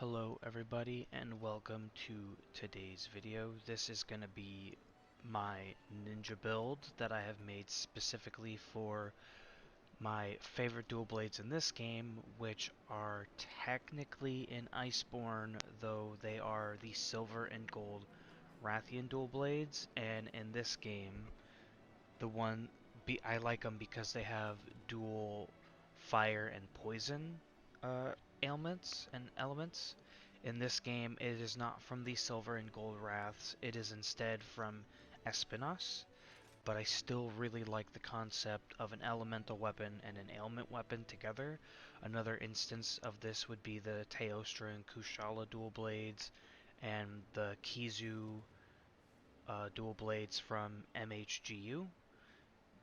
Hello everybody and welcome to today's video. This is going to be my ninja build that I have made specifically for my favorite dual blades in this game, which are technically in Iceborne, though they are the silver and gold Rathian dual blades, and in this game I like them because they have dual fire and poison uh, ailments and elements. In this game, it is not from the silver and gold wraths, it is instead from Espinas, but I still really like the concept of an elemental weapon and an ailment weapon together. Another instance of this would be the Teostra and Kushala dual blades and the Kizu dual blades from MHGU,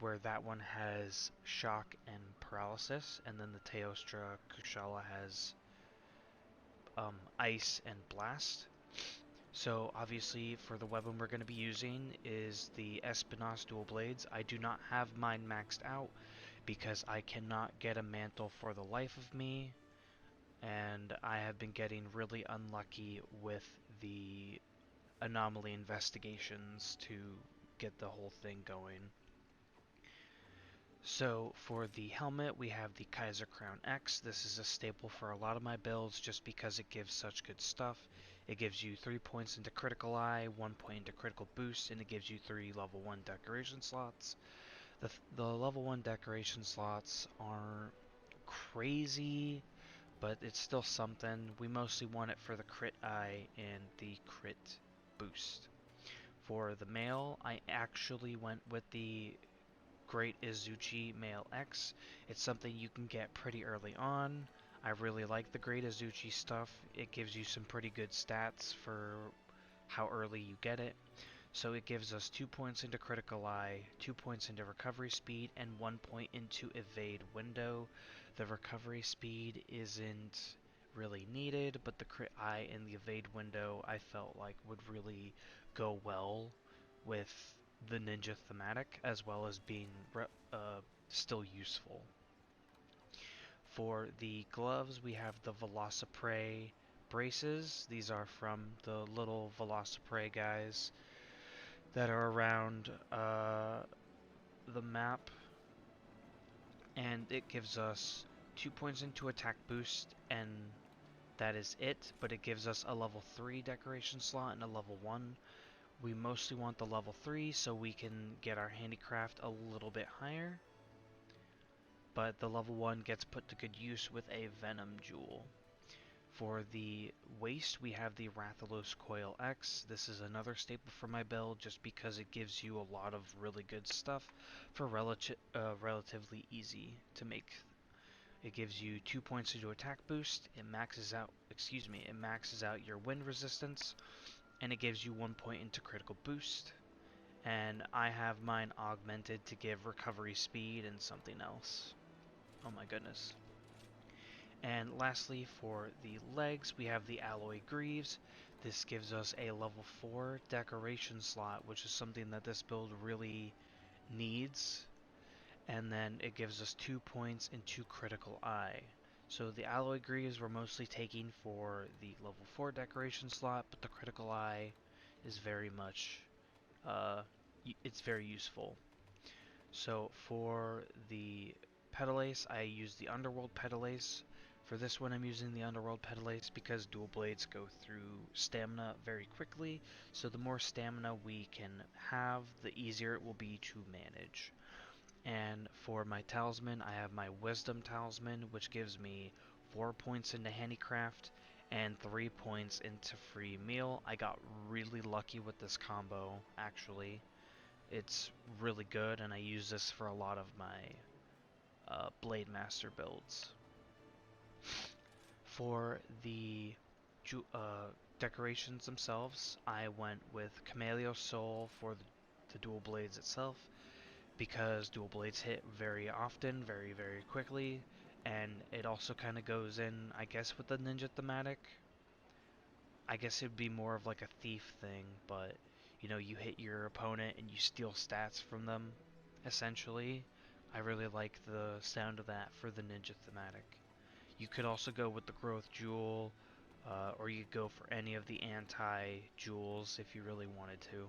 where that one has shock and paralysis, and then the Teostra Kushala has ice and blast. So obviously for the weapon we're going to be using is the Espinas dual blades. I do not have mine maxed out because I cannot get a mantle for the life of me, and I have been getting really unlucky with the anomaly investigations to get the whole thing going. So for the helmet, we have the Kaiser Crown X. This is a staple for a lot of my builds just because it gives such good stuff. It gives you 3 points into critical eye, 1 point into critical boost, and it gives you 3 level 1 decoration slots. The level 1 decoration slots are crazy, but it's still something. We mostly want it for the crit eye and the crit boost. For the mail, I actually went with the Great Izuchi Male X. It's something you can get pretty early on. I really like the Great Izuchi stuff. It gives you some pretty good stats for how early you get it. So it gives us 2 points into critical eye, 2 points into recovery speed, and 1 point into evade window. The recovery speed isn't really needed, but the crit eye and the evade window I felt like would really go well with the ninja thematic, as well as being still useful. For the gloves, we have the Velociprey braces. These are from the little Velociprey guys that are around the map, and it gives us 2 points into attack boost, and that is it, but it gives us a level 3 decoration slot and a level 1. We mostly want the level 3 so we can get our handicraft a little bit higher, but the level 1 gets put to good use with a Venom Jewel. For the waist, we have the Rathalos Coil X. This is another staple for my build just because it gives you a lot of really good stuff for relatively easy to make. It gives you 2 points into attack boost, it maxes out your wind resistance, and it gives you 1 point into critical boost. And I have mine augmented to give recovery speed and something else. Oh my goodness. And lastly, for the legs, we have the Alloy Greaves. This gives us a level 4 decoration slot, which is something that this build really needs. And then it gives us 2 points into critical eye. So the Alloy Greaves we're mostly taking for the level 4 decoration slot, but the critical eye is very much, it's very useful. So for the Petalace, I use the Underworld Petalace. For this one, I'm using the Underworld Petalace because dual blades go through stamina very quickly, so the more stamina we can have, the easier it will be to manage. And for my talisman, I have my Wisdom Talisman, which gives me 4 points into Handicraft and 3 points into free meal. I got really lucky with this combo, actually. It's really good, and I use this for a lot of my Blade Master builds. For the decorations themselves, I went with Camellia Soul for the dual blades itself, because dual blades hit very often, very quickly, and it also kind of goes in, I guess, with the ninja thematic. I guess it'd be more of like a thief thing, but you know, you hit your opponent and you steal stats from them, essentially. I really like the sound of that for the ninja thematic. You could also go with the growth jewel, or you could go for any of the anti-jewels if you really wanted to.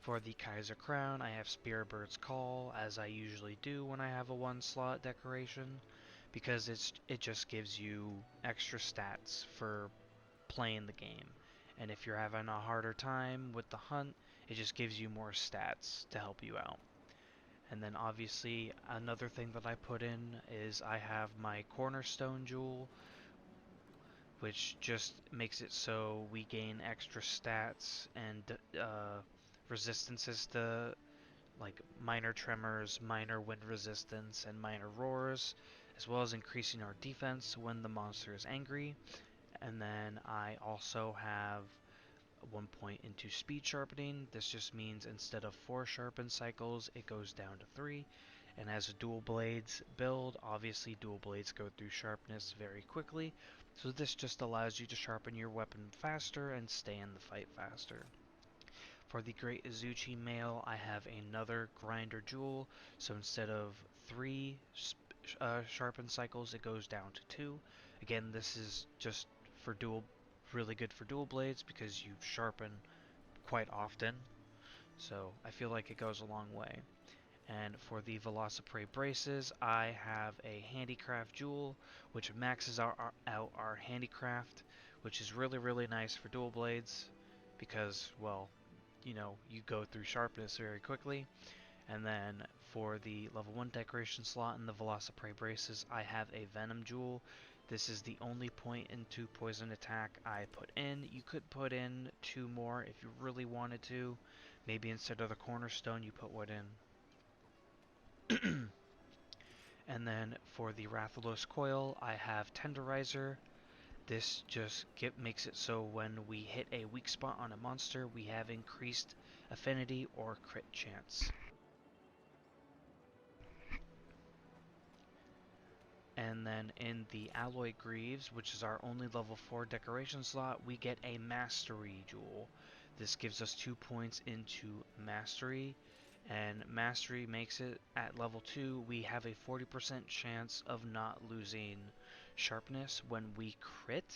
For the Kaiser Crown, I have Spiritbird's Call, as I usually do when I have a one-slot decoration, because it just gives you extra stats for playing the game. And if you're having a harder time with the hunt, it just gives you more stats to help you out. And then obviously another thing that I put in is I have my Cornerstone Jewel, which just makes it so we gain extra stats and resistances to like minor tremors, minor wind resistance, and minor roars, as well as increasing our defense when the monster is angry. And then I also have 1 point into speed sharpening. This just means instead of 4 sharpen cycles, it goes down to 3. And as a dual blades build, obviously dual blades go through sharpness very quickly, so this just allows you to sharpen your weapon faster and stay in the fight faster. For the Great Izuchi male, I have another grinder jewel, so instead of 3 sharpen cycles, it goes down to 2. Again, this is just for really good for dual blades because you sharpen quite often, so I feel like it goes a long way. And for the Velociprey braces, I have a handicraft jewel, which maxes out our handicraft, which is really nice for dual blades, because, well, you go through sharpness very quickly. And then for the level 1 decoration slot in the Velociprey braces, I have a Venom Jewel. This is the only point into poison attack I put in. You could put in 2 more if you really wanted to. Maybe instead of the Cornerstone, you put one in. And then for the Rathalos Coil, I have Tenderizer. This just makes it so when we hit a weak spot on a monster, we have increased affinity or crit chance. And then in the Alloy Greaves, which is our only level 4 decoration slot, we get a Mastery Jewel. This gives us 2 points into Mastery, and Mastery makes it at level 2 we have a 40% chance of not losing Sharpness when we crit,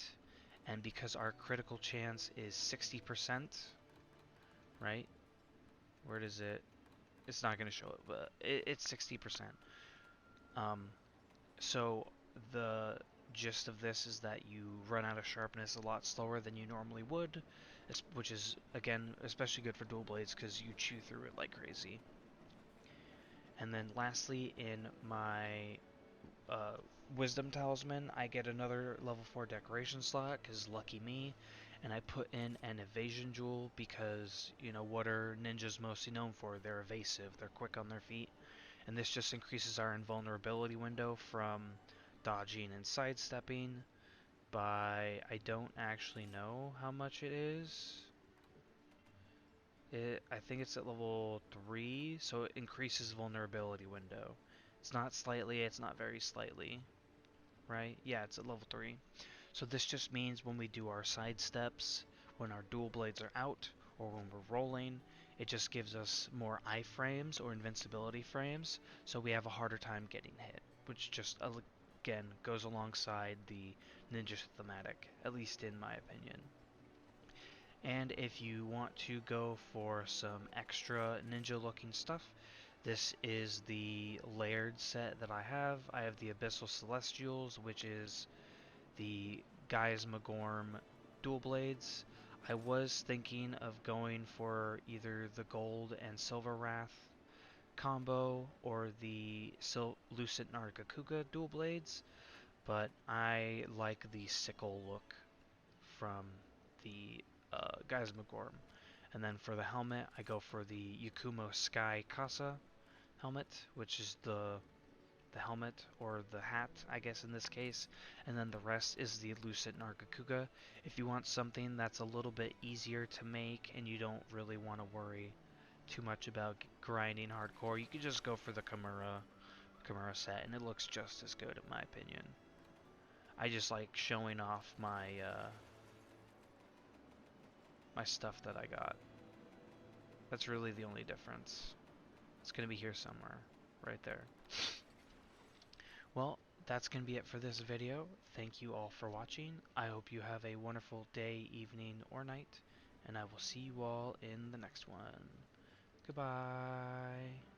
and because our critical chance is 60%, right? Where does it? It's not going to show it, but it's 60%. So the gist of this is that you run out of sharpness a lot slower than you normally would, which is, again, especially good for dual blades because you chew through it like crazy. And then lastly, in my Wisdom Talisman, I get another level 4 decoration slot because lucky me, and I put in an Evasion Jewel because, what are ninjas mostly known for? They're evasive, they're quick on their feet. And this just increases our invulnerability window from dodging and sidestepping by, I don't actually know how much it is. I think it's at level 3, so it increases vulnerability window. It's not slightly, it's not very slightly, right? Yeah, it's at level 3. So this just means when we do our sidesteps, when our dual blades are out, or when we're rolling, it just gives us more iframes or invincibility frames, so we have a harder time getting hit, which just, again, goes alongside the ninja thematic, at least in my opinion. And if you want to go for some extra ninja looking stuff, this is the layered set that I have. I have the Abyssal Celestials, which is the Guy's Magorm dual blades. I was thinking of going for either the Gold and Silver Wrath combo or the Lucent Nargacuga dual blades, but I like the sickle look from the Guy's Magorm. And then for the helmet, I go for the Yakumo Sky Casa helmet, which is the helmet, or the hat, I guess in this case, and then the rest is the Lucent Nargacuga. If you want something that's a little bit easier to make and you don't really want to worry too much about grinding hardcore, you could just go for the Kimura set, and it looks just as good in my opinion. I just like showing off my my stuff that I got. That's really the only difference. It's gonna be here somewhere, right there. Well, that's going to be it for this video. Thank you all for watching. I hope you have a wonderful day, evening, or night, and I will see you all in the next one. Goodbye.